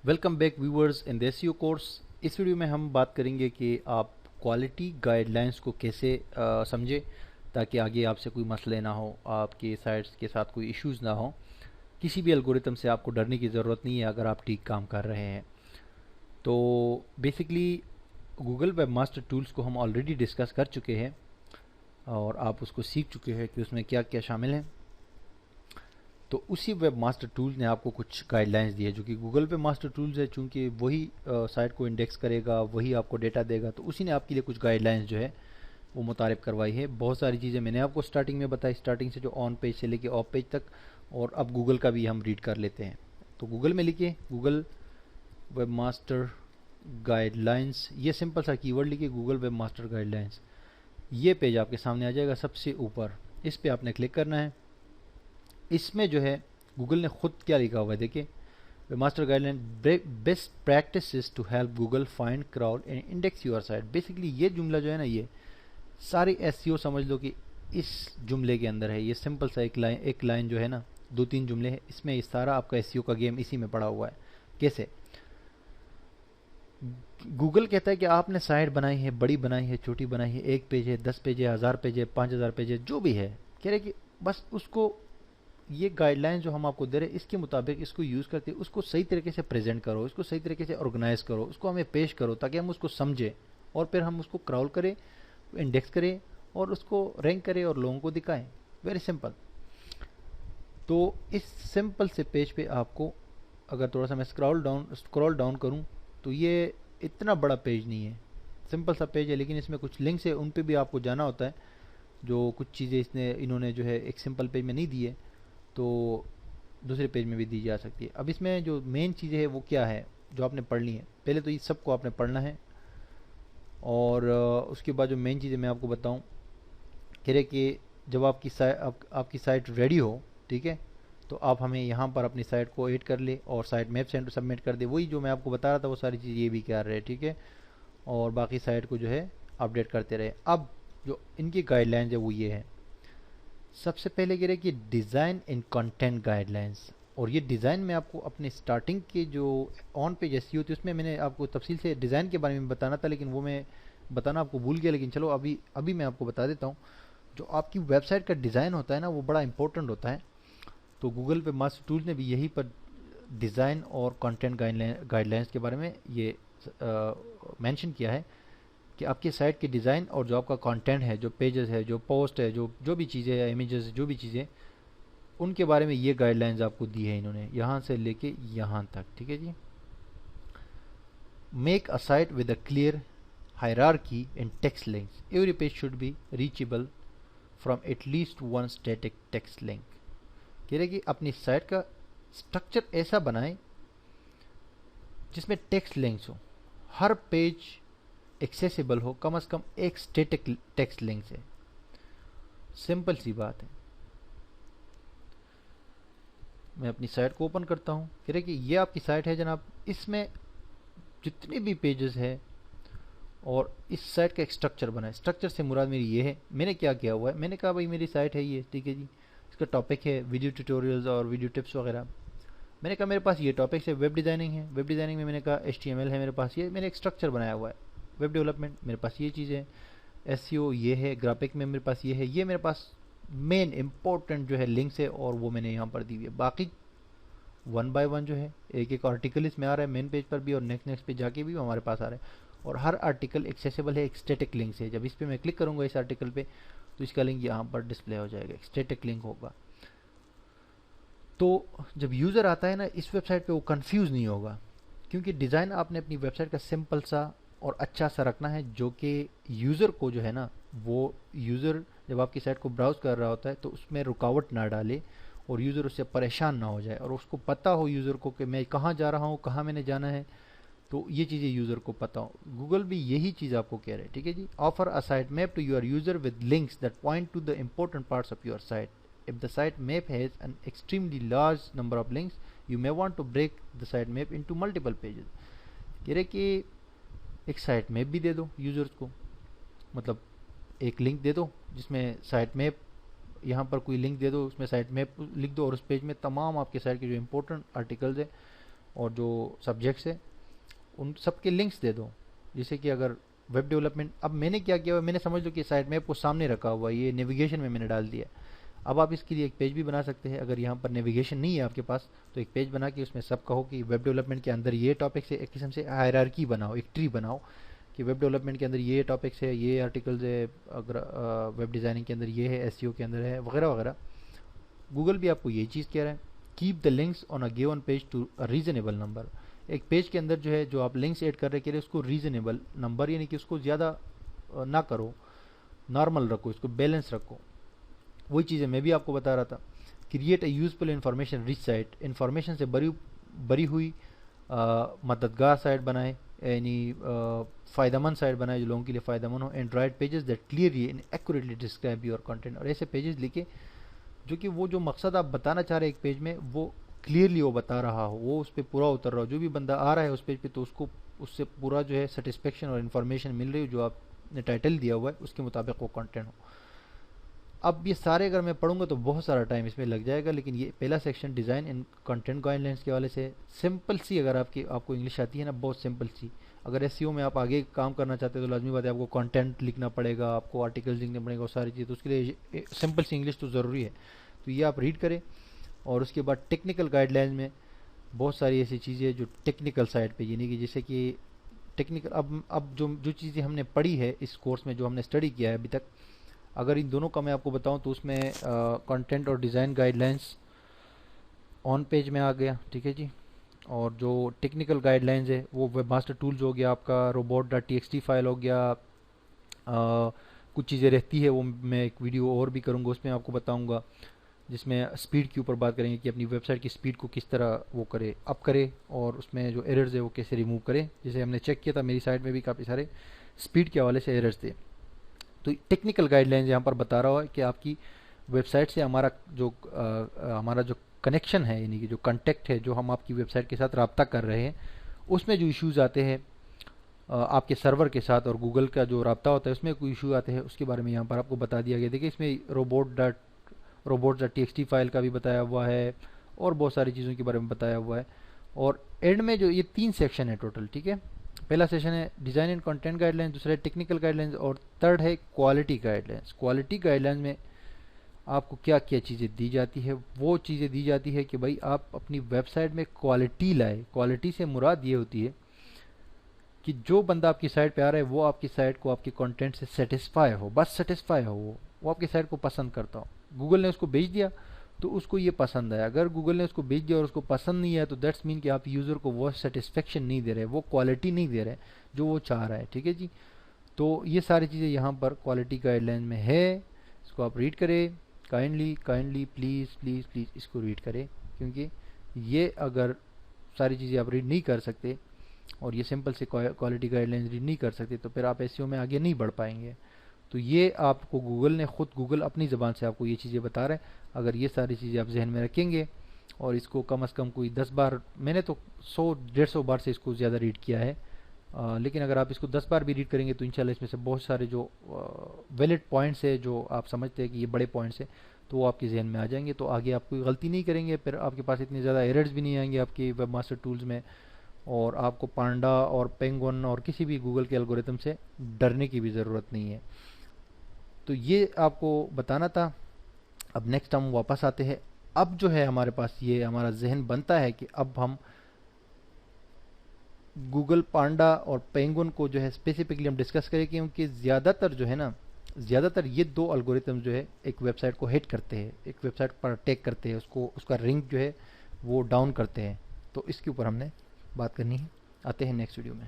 Welcome back viewers in the SEO course. इस video में हम बात करेंगे कि आप क्वालिटी गाइडलाइंस को कैसे समझें ताकि आगे आपसे कोई मसले ना हो, आपके साइट्स के साथ कोई इश्यूज़ ना हो। किसी भी एल्गोरिथम से आपको डरने की ज़रूरत नहीं है अगर आप ठीक काम कर रहे हैं। तो basically Google web master tools को हम ऑलरेडी डिस्कस कर चुके हैं और आप उसको सीख चुके हैं कि उसमें क्या क्या शामिल है। तो उसी वेब मास्टर टूल्स ने आपको कुछ गाइडलाइंस दी है जो कि गूगल पे मास्टर टूल्स है, चूँकि वही साइट को इंडेक्स करेगा, वही आपको डेटा देगा, तो उसी ने आपके लिए कुछ गाइडलाइंस जो है वो मुतारिफ करवाई है। बहुत सारी चीज़ें मैंने आपको स्टार्टिंग में बताई, स्टार्टिंग से जो ऑन पेज से लेके ऑफ पेज तक, और अब गूगल का भी हम रीड कर लेते हैं। तो गूगल में लिखिए गूगल वेब मास्टर गाइडलाइंस, ये सिंपल सा कीवर्ड लिखिए गूगल वेब मास्टर गाइडलाइंस। ये पेज आपके सामने आ जाएगा सबसे ऊपर, इस पर आपने क्लिक करना है। इसमें जो है गूगल ने खुद क्या लिखा हुआ है देखिए, master guideline best practices to help Google find crawl and index your site. Basically ये जुमला जो है ना, ये सारे एसईओ समझ लो कि इस जुमले के अंदर है। ये सिंपल सा एक लाइन जो है ना, दो तीन जुमले हैं, इसमें इस सारा आपका एसईओ का गेम इसी में पड़ा हुआ है। कैसे? गूगल कहता है कि आपने साइट बनाई है, बड़ी बनाई है, छोटी बनाई है, 1 पेज है, 10 पेज है, 1000 पेज है, 5000 पेज है, जो भी है, कह रहे कि बस उसको ये गाइडलाइन जो हम आपको दे रहे हैं इसके मुताबिक इसको यूज़ करके उसको सही तरीके से प्रेजेंट करो, इसको सही तरीके से ऑर्गेनाइज करो, उसको हमें पेश करो ताकि हम उसको समझें और फिर हम उसको क्राउल करें, इंडेक्स करें और उसको रैंक करें और लोगों को दिखाएं। Very simple. तो इस सिंपल से पेज पे आपको अगर थोड़ा सा मैं स्क्रॉल डाउन करूं तो ये इतना बड़ा पेज नहीं है, सिंपल सा पेज है, लेकिन इसमें कुछ लिंक्स है, उन पे भी आपको जाना होता है। जो कुछ चीज़ें इन्होंने जो है एक सिंपल पेज में नहीं दी है तो दूसरे पेज में भी दी जा सकती है। अब इसमें जो मेन चीज़ें है वो क्या है जो आपने पढ़नी है, पहले तो ये सबको आपने पढ़ना है और उसके बाद जो मेन चीज़ें मैं आपको बताऊं, कह रहे कि जब आपकी साइट रेडी हो, ठीक है, तो आप हमें यहाँ पर अपनी साइट को ऐड कर ले और साइट मैप सेंटर सबमिट कर दे। वही जो मैं आपको बता रहा था वो सारी चीज़ ये भी कर रहे हैं, ठीक है, और बाकी साइट को जो है अपडेट करते रहे। अब जो इनकी गाइडलाइंस है वो ये है। सबसे पहले कह रहे कि डिज़ाइन इन कंटेंट गाइडलाइंस, और ये डिज़ाइन में आपको अपने स्टार्टिंग के जो ऑन पेज एसईओ होती है उसमें मैंने आपको तफसील से डिज़ाइन के बारे में बताना था, लेकिन वो मैं बताना आपको भूल गया। लेकिन चलो अभी मैं आपको बता देता हूँ। जो आपकी वेबसाइट का डिज़ाइन होता है ना, वो बड़ा इंपॉर्टेंट होता है। तो गूगल पे मास्टर टूल्स ने भी यही पर डिज़ाइन और कंटेंट गाइडलाइंस के बारे में ये मेंशन किया है कि आपकी साइट की डिज़ाइन और जो आपका कंटेंट है, जो पेजेस है, जो पोस्ट है, जो भी चीज़ें हैं, इमेजेस, जो भी चीज़ें, उनके बारे में ये गाइडलाइंस आपको दी है इन्होंने, यहाँ से लेके यहाँ तक, ठीक है जी। Make a site with a clear hierarchy and text links, every page should be reachable from at least one static text link. कह रहे कि अपनी साइट का स्ट्रक्चर ऐसा बनाएं जिसमें टेक्स्ट लिंक्स हो, हर पेज एक्सेसिबल हो कम से कम एक स्टैटिक टेक्स्ट लिंक से। सिंपल सी बात है। मैं अपनी साइट को ओपन करता हूं, कह रहे कि ये आपकी साइट है जनाब, इसमें जितने भी पेजेस है और इस साइट का एक स्ट्रक्चर बना है। स्ट्रक्चर से मुराद मेरी ये है, मैंने क्या किया हुआ है, मैंने कहा भाई मेरी साइट है ये, ठीक है जी, इसका टॉपिक है वीडियो ट्यूटोरियल्स और वीडियो टिप्स वगैरह। मैंने कहा मेरे पास ये टॉपिक्स है, वेब डिज़ाइनिंग है, वेब डिज़ाइनिंग में मैंने कहा HTML है मेरे पास, ये मैंने एक स्ट्रक्चर बनाया हुआ है। वेब डेवलपमेंट मेरे पास ये चीज़ है, SEO ये है, ग्राफिक में मेरे पास ये है, ये मेरे पास मेन इंपॉर्टेंट जो है लिंक्स है और वो मैंने यहाँ पर दी हुई है। बाकी वन बाय वन जो है एक एक आर्टिकल इसमें आ रहा है मेन पेज पर भी और नेक्स्ट पे जाके भी हमारे पास आ रहा है, और हर आर्टिकल एक्सेसिबल है, एक स्टैटिक लिंक से। जब इस पर मैं क्लिक करूँगा इस आर्टिकल पे तो इसका लिंक यहाँ पर डिस्प्ले हो जाएगा, एक स्टैटिक लिंक होगा। तो जब यूज़र आता है ना इस वेबसाइट पे वो कंफ्यूज नहीं होगा, क्योंकि डिज़ाइन आपने अपनी वेबसाइट का सिंपल सा और अच्छा सा रखना है जो कि यूज़र को जो है ना, वो यूज़र जब आपकी साइट को ब्राउज़ कर रहा होता है तो उसमें रुकावट ना डाले और यूज़र उससे परेशान ना हो जाए, और उसको पता हो यूज़र को कि मैं कहाँ जा रहा हूँ, कहाँ मैंने जाना है, तो ये चीज़ें यूज़र को पता हो। गूगल भी यही चीज़ आपको कह रहे हैं, ठीक है जी। Offer a site map to your user with links that point to the important parts of your site. If the site map has an extremely large number of links, you may want to break the site map into multiple pages. कह रहे कि एक site map भी दे दो users को, मतलब एक link दे दो जिसमें साइट मैप, यहाँ पर कोई लिंक दे दो उसमें साइट मैप लिख दो और उस पेज में तमाम आपके साइट के जो इंपॉर्टेंट आर्टिकल्स है اور جو سبجیکٹس ہے ان سب کے لنکس دے دو. جیسے کہ اگر ویب ڈیولپمنٹ، اب میں نے کیا کیا ہوا، میں نے سمجھ لو کہ سائٹ میپ کو سامنے رکھا ہوا ہے، یہ نیویگیشن میں نے ڈال دیا. اب آپ اس کے لیے ایک پیج بھی بنا سکتے ہیں. اگر یہاں پر نیویگیشن نہیں ہے آپ کے پاس تو ایک پیج بنا کے اس میں سب کہو کہ ویب ڈیولپمنٹ کے اندر یہ ٹاپکس ہے، ایک قسم سے ہائرارکی بناؤ، ایک ٹری بناؤ کہ ویب ڈیولپمنٹ کے اندر یہ ٹاپکس ہے، یہ آرٹیکلز ہے، اگر ویب ڈیزائننگ کے اندر یہ ہے، ایس ای او کے اندر ہے، وغیرہ وغیرہ. گوگل بھی آپ کو یہی چیز کہہ رہا ہے. Keep the links on a given page to reasonable number. ایک پیج کے اندر جو ہے جو آپ لنکس ایڈ کر رہے کے لیے اس کو ریزنیبل نمبر، یعنی کہ اس کو زیادہ نہ کرو، نارمل رکھو، اس کو بیلنس رکھو. وہی چیزیں میں بھی آپ کو بتا رہا تھا. Create a useful information rich site. Information سے بری ہوئی مددگار سائٹ بنائے، یعنی فائدہ مند سائٹ بنائے جو لوگوں کے لیے فائدہ مند ہو. And write pages that clearly and accurately describe your content. اور ایسے پیجز لکھے جو کہ وہ جو مقصد آپ بتانا چاہ رہے ہیں ایک پیج میں وہ کلیئرلی وہ بتا رہا ہو، وہ اس پہ پورا اتر رہا ہو. جو بھی بندہ آ رہا ہے اس پیج پہ تو اس کو اس سے پورا جو ہے سیٹسفیکشن اور انفارمیشن مل رہی ہو، جو آپ نے ٹائٹل دیا ہوا ہے اس کے مطابق وہ کنٹینٹ ہو. اب یہ سارے اگر میں پڑھوں گا تو بہت سارا ٹائم اس میں لگ جائے گا، لیکن یہ پہلا section design and content guide lines کے حوالے سے سمپل سی، اگر آپ کو انگلش آتی ہے نا، بہت سمپل سی. اگر ایس سی او میں آپ آگے کام کرنا چاہتے ہیں تو لازمی بات ہے آپ کو کنٹینٹ لکھنا پڑے گا، آپ کو آرٹیکلز لکھنے پڑے گا، وہ ساری چیز. تو اس کے لیے سمپل سی انگلش تو ضروری ہے. تو یہ آپ ریڈ کریں. اور اس کے بعد ٹیکنیکل گائیڈ لائنز میں بہت ساری ایسی چیزیں جو ٹیکنیکل سائڈ پہ، یعنی کہ جیسے کہ ٹیکنیکل اب جو چیزیں ہم نے پڑھی ہے اس کورس میں، جو ہم نے اسٹڈی کیا ہے ابھی تک، اگر ان دونوں کا میں آپ کو بتاؤں تو اس میں کنٹینٹ اور design guide lines on page میں آ گیا، ٹھیک ہے جی. اور جو ٹیکنیکل گائیڈ لائنز ہے وہ ویب ماسٹر ٹولز ہو گیا، آپ کا robot dot T X T file ہو گیا. کچھ چیزیں رہتی ہے وہ میں ایک ویڈیو اور بھی کروں گا، اس میں آپ کو بتاؤں گا، جس میں سپیڈ کے اوپر بات کریں گے کہ اپنی ویب سائٹ کی سپیڈ کو کس طرح وہ کرے، اپ کرے، اور اس میں جو ایررز ہے وہ کیسے ریموو کرے. جیسے ہم نے چیک کیا تھا میری سائٹ میں بھی کافی سارے سپیڈ کے حوالے سے ایررز تھے. تو ٹیکنیکل گائیڈ لائنز یہاں پر بتا رہا ہے کہ آپ کی ویب سائٹ سے ہمارا جو کنیکشن ہے، یعنی کہ جو کنٹیکٹ ہے، جو ہم آپ کی ویب سائٹ کے ساتھ رابطہ کر رہے ہیں، اس میں جو ایشوز آتے ہیں آپ کے سرور کے ساتھ اور گوگل کا جو رابطہ ہوتا ہے اس میں کوئی ایشو آتے ہیں، اس کے بارے میں یہاں پر آپ کو بتا دیا گیا. دیکھیں اس میں robot dot T X T file کا بھی بتایا ہوا ہے اور بہت ساری چیزوں کے بارے میں بتایا ہوا ہے. اور اینڈ میں جو یہ 3 سیکشن ہے ٹوٹل، ٹھیک ہے. پہلا سیشن ہے design and content guide lines, دوسرا ہے ٹیکنیکل گائیڈ لائنس، اور تھرڈ ہے quality guide lines. Quality guide lines میں آپ کو کیا کیا چیزیں دی جاتی ہے؟ وہ چیزیں دی جاتی ہے کہ بھائی آپ اپنی ویب سائٹ میں کوالٹی لائے. کوالٹی سے مراد یہ ہوتی ہے کہ جو بندہ آپ کی سائٹ پہ آ رہا ہے وہ آپ کی سائٹ کو آپ کے کنٹینٹ سے سیٹسفائی ہو، بس سیٹسفائی ہو، وہ آپ کی سائٹ کو پسند کرتا ہو. گوگل نے اس کو بھیج دیا تو اس کو یہ پسند آیا. اگر گوگل نے اس کو بھیج دیا اور اس کو پسند نہیں آیا تو دیٹس مین کہ آپ یوزر کو وہ سیٹسفیکشن نہیں دے رہے، وہ کوالٹی نہیں دے رہے جو وہ چاہ رہا ہے، ٹھیک ہے جی. تو یہ ساری چیزیں یہاں پر کوالٹی گائیڈ لائن میں ہے. اس کو آپ ریڈ کریں کائنڈلی پلیز اس کو ریڈ کریں، کیونکہ یہ اگر ساری چیزیں آپ ریڈ نہیں کر سکتے اور یہ سمپل سے کوالٹی گائیڈ لائنز ریڈ نہیں کر سکتے تو پھر آپ ایس ای او میں آگے نہیں بڑھ پائیں گے. تو یہ آپ کو گوگل اپنی زبان سے آپ کو یہ چیزیں بتا رہے ہیں. اگر یہ ساری چیزیں آپ ذہن میں رکھیں گے اور اس کو کم از کم کوئی 10 بار، میں نے تو 100-150 بار سے اس کو زیادہ ریڈ کیا ہے، لیکن اگر آپ اس کو 10 بار بھی ریڈ کریں گے تو انشاءاللہ اس میں سے بہت سارے جو ویلڈ پوائنٹس ہے، جو آپ سمجھتے ہیں کہ یہ بڑے پوائنٹس ہیں، تو وہ آپ کے ذہن میں آ جائیں گے. تو آگے آپ کوئی غلطی نہیں کریں گے، پھر آپ کے پاس اتنے زیادہ ایررز بھی نہیں آئیں گے آپ کے ویب ماسٹر ٹولز میں، اور آپ کو پانڈا اور پینگون اور کسی بھی گوگل کے الگورتھم سے ڈرنے کی بھی ضرورت نہیں ہے. تو یہ آپ کو بتانا تھا. اب نیکسٹ ہم واپس آتے ہیں. اب جو ہے ہمارے پاس یہ ہمارا ذہن بنتا ہے کہ اب ہم گوگل پانڈا اور پینگون کو جو ہے اسپیسیفکلی ہم ڈسکس کریں، کیونکہ زیادہ تر یہ 2 الگورتھم جو ہے ایک ویب سائٹ کو ہٹ کرتے ہیں، ایک ویب سائٹ پر اٹیک کرتے ہیں، اس کا رینک جو ہے وہ ڈاؤن کرتے ہیں. تو اس کے اوپر ہم نے بات کرنی ہے. آتے ہیں نیکسٹ ویڈیو میں.